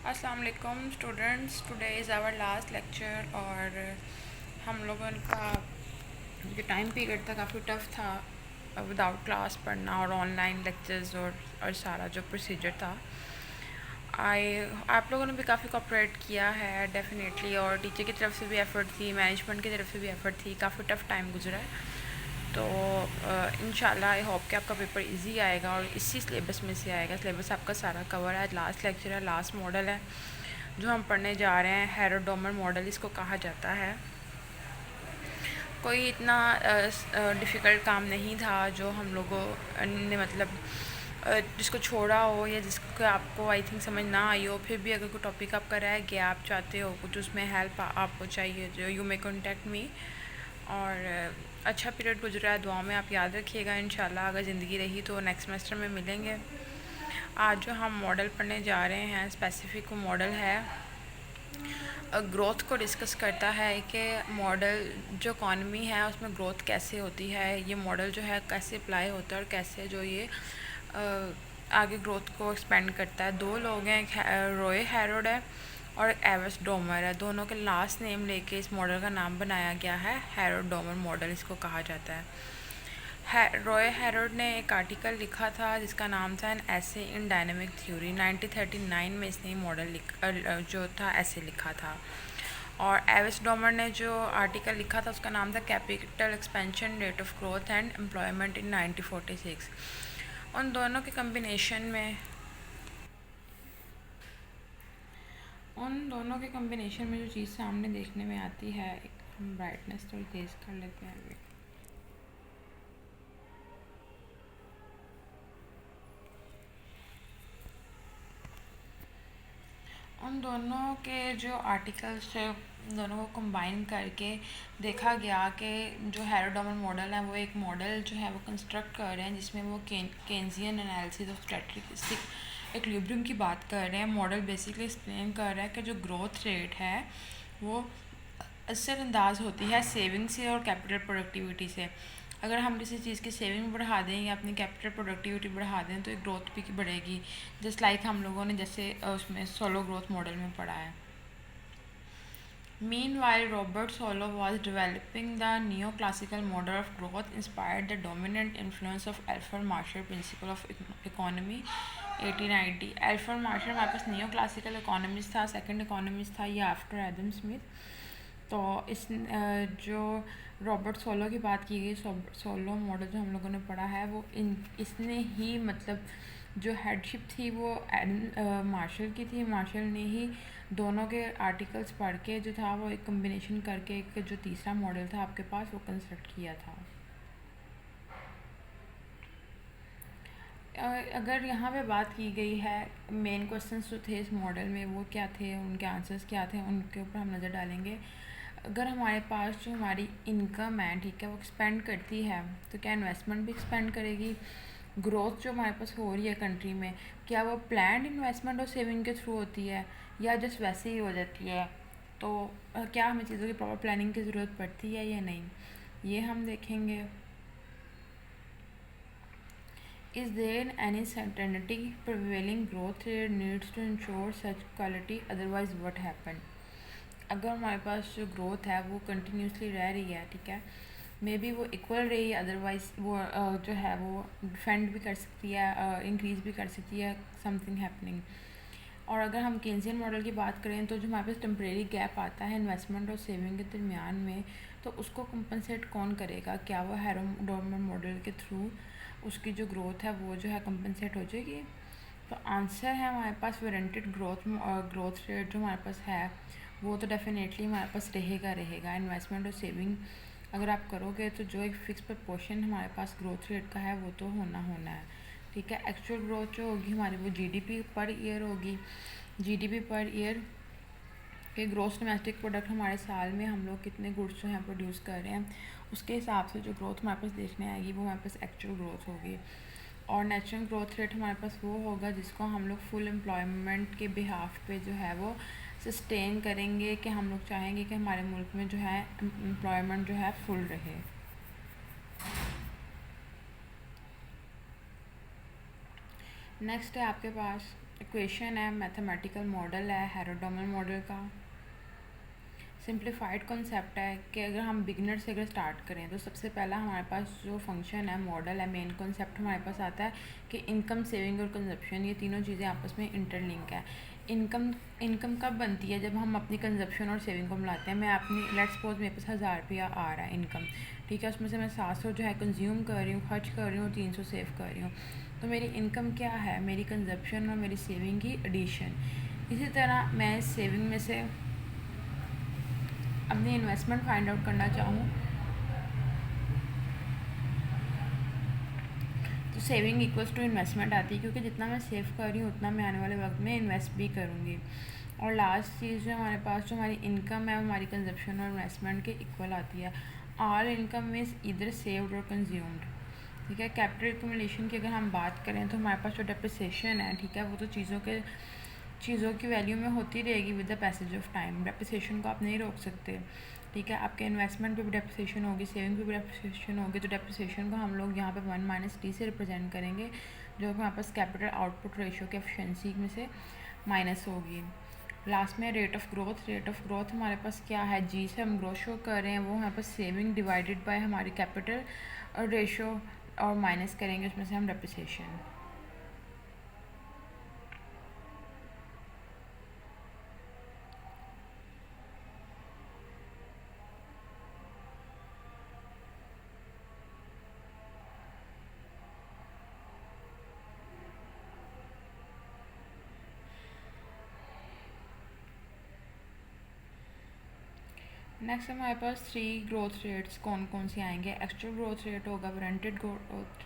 अस्सलाम वालेकुम students, today is our last lecture. और हम लोगों का जो टाइम पीरियड था काफ़ी टफ था, विदाउट क्लास पढ़ना और ऑनलाइन लेक्चर्स और सारा जो प्रोसीजर था। आप लोगों ने भी काफ़ी कोऑपरेट किया है डेफिनेटली, और टीचर की तरफ से भी एफ़र्ट थी, मैनेजमेंट की तरफ से भी एफ़र्ट थी। काफ़ी टफ टाइम गुजरा है। तो इंशाल्लाह आई होप कि आपका पेपर इजी आएगा और इसी सिलेबस में से आएगा। सिलेबस आपका सारा कवर है। लास्ट लेक्चर है, लास्ट मॉडल है जो हम पढ़ने जा रहे हैं। हेरोडोमर मॉडल इसको कहा जाता है। कोई इतना डिफ़िकल्ट काम नहीं था जो हम लोगों ने मतलब जिसको छोड़ा हो या जिसको आपको आई थिंक समझ ना आई हो। फिर भी अगर कोई टॉपिक आपका रह गया, आप चाहते हो कुछ उसमें हेल्प आपको चाहिए, जो यू मे कॉन्टेक्ट मी। और अच्छा पीरियड गुजरा है, दुआ में आप याद रखिएगा। इंशाल्लाह अगर ज़िंदगी रही तो नेक्स्ट सेमेस्टर में मिलेंगे। आज जो हम मॉडल पढ़ने जा रहे हैं, स्पेसिफिक मॉडल है, ग्रोथ को डिस्कस करता है कि मॉडल जो इकॉनमी है उसमें ग्रोथ कैसे होती है। ये मॉडल जो है कैसे अप्लाई होता है और कैसे जो ये आगे ग्रोथ को एक्सपेंड करता है। दो लोग हैं, एक रॉय हेरोड है और एवस डोमर है। दोनों के लास्ट नेम लेके इस मॉडल का नाम बनाया गया है। हेरोड डोमर मॉडल इसको कहा जाता है। रॉय हेरोड ने एक आर्टिकल लिखा था जिसका नाम था एन ऐसे इन डायनेमिक थ्योरी। 1939 में इसने मॉडल जो था ऐसे लिखा था। और एविस डोमर ने जो आर्टिकल लिखा था उसका नाम था capital expansion, rate of growth and employment in 1946। उन दोनों के कम्बिनेशन में जो चीज़ सामने देखने में आती है, हम ब्राइटनेस थोड़ी तेज़ कर लेते हैं। उन दोनों के जो आर्टिकल्स थे, दोनों को कंबाइन करके देखा गया कि जो हेरोडोमर मॉडल है वो एक मॉडल जो है वो कंस्ट्रक्ट कर रहे हैं जिसमें वो Keynesian analysis of statistic equilibrium की बात कर रहे हैं। मॉडल बेसिकली एक्सप्लेन कर रहा है कि जो ग्रोथ रेट है वो असरअंदाज होती है सेविंग से और कैपिटल प्रोडक्टिविटी से। अगर हम किसी चीज़ की सेविंग बढ़ा दें या अपनी कैपिटल प्रोडक्टिविटी बढ़ा दें तो एक ग्रोथ भी बढ़ेगी। जस्ट लाइक हम लोगों ने जैसे उसमें सोलो ग्रोथ मॉडल में पढ़ा है। Meanwhile, Robert Solow was developing the neoclassical model of growth inspired the dominant influence of Alfred Marshall principle of economy 1890। Alfred Marshall हमारे पास neoclassical economist था, second economist था ये आफ्टर एडम स्मिथ। तो इस जो रॉबर्ट सोलो की बात की गई, सोलो मॉडल जो हम लोगों ने पढ़ा है वो इसने ही मतलब जो हेडशिप थी वो मार्शल की थी। मार्शल ने ही दोनों के आर्टिकल्स पढ़ के जो था वो एक कम्बिनेशन करके एक जो तीसरा मॉडल था आपके पास वो कंस्ट्रक्ट किया था। अगर यहाँ पे बात की गई है मेन क्वेश्चंस जो थे इस मॉडल में वो क्या थे, उनके आंसर्स क्या थे, उनके ऊपर हम नज़र डालेंगे। अगर हमारे पास जो हमारी इनकम है, ठीक है, वो एक्सपेंड करती है तो क्या इन्वेस्टमेंट भी एक्सपेंड करेगी। ग्रोथ जो हमारे पास हो रही है कंट्री में, क्या वो प्लान्ड इन्वेस्टमेंट और सेविंग के थ्रू होती है या जस्ट वैसे ही हो जाती है। तो क्या हमें चीज़ों की प्रॉपर प्लानिंग की ज़रूरत पड़ती है या नहीं, ये हम देखेंगे। Is there any certainty prevailing growth rate needs to ensure such quality, otherwise what happen। अगर हमारे पास जो ग्रोथ है वो कंटिन्यूसली रह रही है, ठीक है, मे बी वो इक्वल रही है, अदरवाइज वो जो है वो डिफेंड भी कर सकती है, इंक्रीज़ भी कर सकती है, समथिंग हैपनिंग। और अगर हम केन्जियन मॉडल की बात करें तो जो हमारे पास टेम्परेरी गैप आता है इन्वेस्टमेंट और सेविंग के दरमियान में, तो उसको कंपनसेट कौन करेगा। क्या वो हेरोडोमर मॉडल के थ्रू उसकी जो ग्रोथ है वो जो है कंपनसेट हो जाएगी। तो आंसर है हमारे पास वारंटेड ग्रोथ रेट जो हमारे पास है वो तो डेफिनेटली हमारे पास रहेगा। इन्वेस्टमेंट और सेविंग अगर आप करोगे तो जो एक फ़िक्स प्रपोर्शन हमारे पास ग्रोथ रेट का है वो तो होना है, ठीक है। एक्चुअल ग्रोथ जो होगी हमारी वो जीडीपी पर ईयर होगी। जीडीपी पर ईयर के ग्रोस डोमेस्टिक प्रोडक्ट हमारे साल में हम लोग कितने गुड्स जो हैं प्रोड्यूस कर रहे हैं उसके हिसाब से जो ग्रोथ हमारे पास देखने आएगी वो हमारे पास एक्चुअल ग्रोथ होगी। और नेचुरल ग्रोथ रेट हमारे पास वो होगा जिसको हम लोग फुल एम्प्लॉयमेंट के बिहाफ पे जो है वो सस्टेन करेंगे, कि हम लोग चाहेंगे कि हमारे मुल्क में जो है एम्प्लॉयमेंट जो है फुल रहे। नेक्स्ट है आपके पास इक्वेशन है, मैथमेटिकल मॉडल है हेरोडोमल मॉडल का। सिंप्लीफाइड कॉन्सेप्ट है कि अगर हम बिगनर से अगर स्टार्ट करें तो सबसे पहला हमारे पास जो फंक्शन है, मॉडल है, मेन कॉन्सेप्ट हमारे पास आता है कि इनकम, सेविंग और कंजप्शन, ये तीनों चीज़ें आपस में इंटरलिंक है। इनकम इनकम कब बनती है? जब हम अपनी कंजप्शन और सेविंग को मिलाते हैं। मैं अपनी लेट्स सपोज मेरे पास 1000 रुपया आ रहा है इनकम, ठीक है, उसमें से मैं 700 जो है कंज्यूम कर रही हूँ, खर्च कर रही हूँ, 300 सेव कर रही हूँ। तो मेरी इनकम क्या है? मेरी कंजप्शन और मेरी सेविंग की एडिशन। इसी तरह मैं सेविंग में से अपनी इन्वेस्टमेंट फाइंड आउट करना चाहूँ तो सेविंग इक्वल्स टू इन्वेस्टमेंट आती है, क्योंकि जितना मैं सेव कर रही हूँ उतना मैं आने वाले वक्त में इन्वेस्ट भी करूँगी। और लास्ट चीज़ जो हमारे पास जो हमारी इनकम है वो हमारी कंजप्शन और इन्वेस्टमेंट के इक्वल आती है। ऑल इनकम इज़ इधर सेव्ड और कंज्यूम्ड, ठीक है। कैपिटल एक्यूमुलेशन की अगर हम बात करें तो हमारे पास जो डेप्रिसिएशन है, ठीक है, वो तो चीज़ों की वैल्यू में होती रहेगी with the passage of time. Depreciation को आप नहीं रोक सकते, ठीक है। आपके इन्वेस्टमेंट पे भी डेप्रिसिएशन होगी, सेविंग पे भी डेप्रिसिएशन होगी। तो डेप्रिसिएशन को हम लोग यहाँ पे 1 - t से रिप्रेजेंट करेंगे, जो हमारे पास कैपिटल आउटपुट रेशियो के एफिशिएंसी में से माइनस होगी। लास्ट में रेट ऑफ ग्रोथ हमारे पास क्या है? जी से हम ग्रोथ शो कर रहे हैं, वो हमारे पास सेविंग डिवाइडेड बाय हमारी कैपिटल और रेशियो, और माइनस करेंगे उसमें से हम डेप्रिसिएशन। नेक्स्ट हमारे पास 3 ग्रोथ रेट्स कौन कौन से आएंगे। एक्चुअल ग्रोथ रेट होगा, वारंटेड ग्रोथ